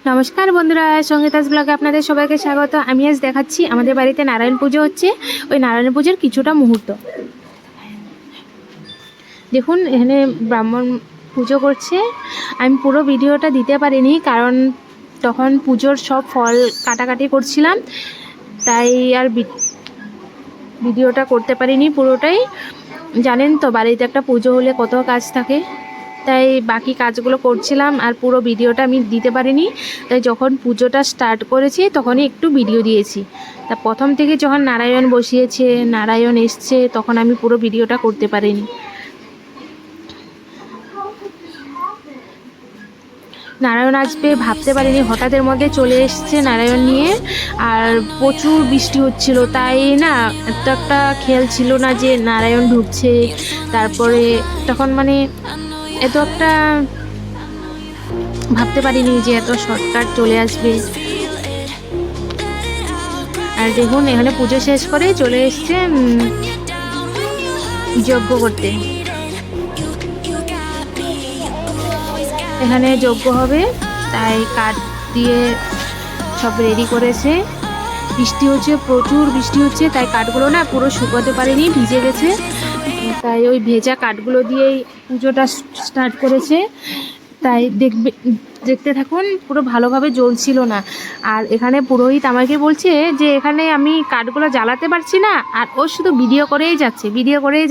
নমস্কার বন্ধুরা, সঙ্গীতাস ব্লগে আপনাদের সবাইকে স্বাগত। আমি আজ দেখাচ্ছি আমাদের বাড়িতে নারায়ণ পুজো হচ্ছে। ওই নারায়ণ পুজোর কিছুটা মুহূর্ত দেখুন। এখানে ব্রাহ্মণ পুজো করছে। আমি পুরো ভিডিওটা দিতে পারিনি, কারণ তখন পুজোর সব ফল কাটাকাটি করছিলাম, তাই আর ভিডিওটা করতে পারিনি পুরোটাই। জানেন তো, বাড়িতে একটা পুজো হলে কত কাজ থাকে, তাই বাকি কাজগুলো করছিলাম আর পুরো ভিডিওটা আমি দিতে পারিনি। তাই যখন পুজোটা স্টার্ট করেছি তখনই একটু ভিডিও দিয়েছি। তা প্রথম থেকে যখন নারায়ণ বসিয়েছে, নারায়ণ এসছে, তখন আমি পুরো ভিডিওটা করতে পারিনি। নারায়ণ আসবে ভাবতে পারিনি, হঠাৎের মধ্যে চলে এসছে নারায়ণ নিয়ে। আর প্রচুর বৃষ্টি হচ্ছিল, তাই না একটা খেয়াল ছিল না যে নারায়ণ ঢুকছে। তারপরে তখন এত একটা ভাবতে পারিনি যে এত শর্টকাট চলে আসবে। আর দেখুন, এখানে পুজো শেষ করে চলে এসছে যজ্ঞ করতে। এখানে যজ্ঞ হবে, তাই কাঠ দিয়ে সব রেডি করেছে। বৃষ্টি হচ্ছে, প্রচুর বৃষ্টি হচ্ছে, তাই কাঠগুলো না পুরো শুকোতে পারেনি, ভিজে গেছে। তাই ওই ভেজা কাঠগুলো দিয়েই পুজোটা স্টার্ট করেছে। তাই দেখতে থাকুন, পুরো ভালোভাবে জ্বলছিল না। আর এখানে পুরোহিত আমাকে বলছে যে এখানে আমি কাঠগুলো জ্বালাতে পারছি না, আর ও শুধু ভিডিও করেই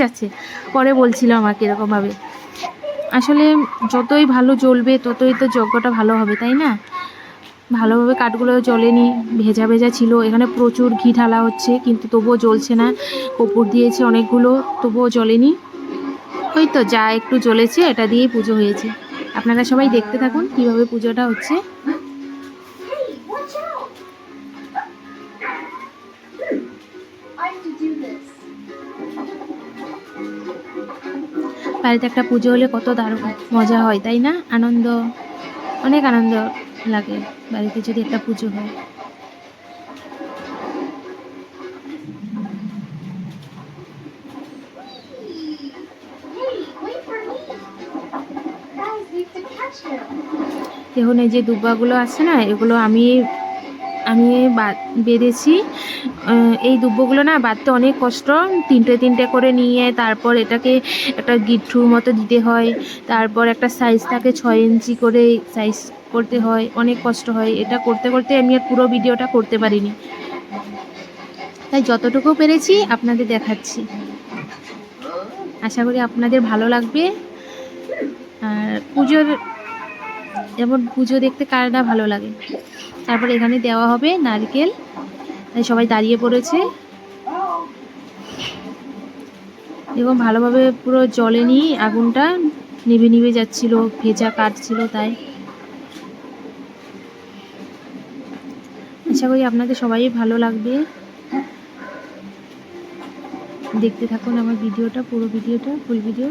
যাচ্ছে। পরে বলছিল আমাকে এরকমভাবে। আসলে যতই ভালো জ্বলবে ততই তো যজ্ঞটা ভালো হবে, তাই না? ভালোভাবে কাঠগুলো জ্বলেনি, ভেজা ভেজা ছিল। এখানে প্রচুর ঘি ঢালা হচ্ছে, কিন্তু তবুও জ্বলছে না। কর্পূর দিয়েছে অনেকগুলো, তবুও জ্বলেনি। ওই তো যা একটু জ্বলেছে, এটা দিয়েই পুজো হয়েছে। আপনারা সবাই দেখতে থাকুন কিভাবে পুজোটা হচ্ছে। বাড়িতে একটা পুজো হলে কত দারুণ মজা হয়, তাই না? অনেক আনন্দ লাগে বাড়িতে যদি একটা পুজো হয়। দেখুন, এই যে দুব্বাগুলো আছে না, এগুলো আমি বেঁধেছি। এই দুব্বগুলো না বাঁধতে অনেক কষ্ট। তিনটে করে নিয়ে তারপর এটাকে একটা গিট্টুর মতো দিতে হয়। তারপর একটা সাইজ থাকে, 6 ইঞ্চি করে সাইজ করতে হয়। অনেক কষ্ট হয়। এটা করতে করতে আমি আর পুরো ভিডিওটা করতে পারিনি, তাই যতটুকু পেরেছি আপনাদের দেখাচ্ছি। আশা করি আপনাদের ভালো লাগবে। আর পুজো দেখতে কার না ভালো লাগে। তারপর এখানে দেওয়া হবে নারকেল, তাই সবাই দাঁড়িয়ে পড়েছে। এবং ভালোভাবে পুরো জ্বলেনি, আগুনটা নিভে যাচ্ছিল, ভেজা কাঠ ছিল। তাই আশা করি আপনাদের সবাই ভালো লাগবে। দেখতে থাকুন আমার ভিডিওটা, পুরো ভিডিওটা, ফুল ভিডিও।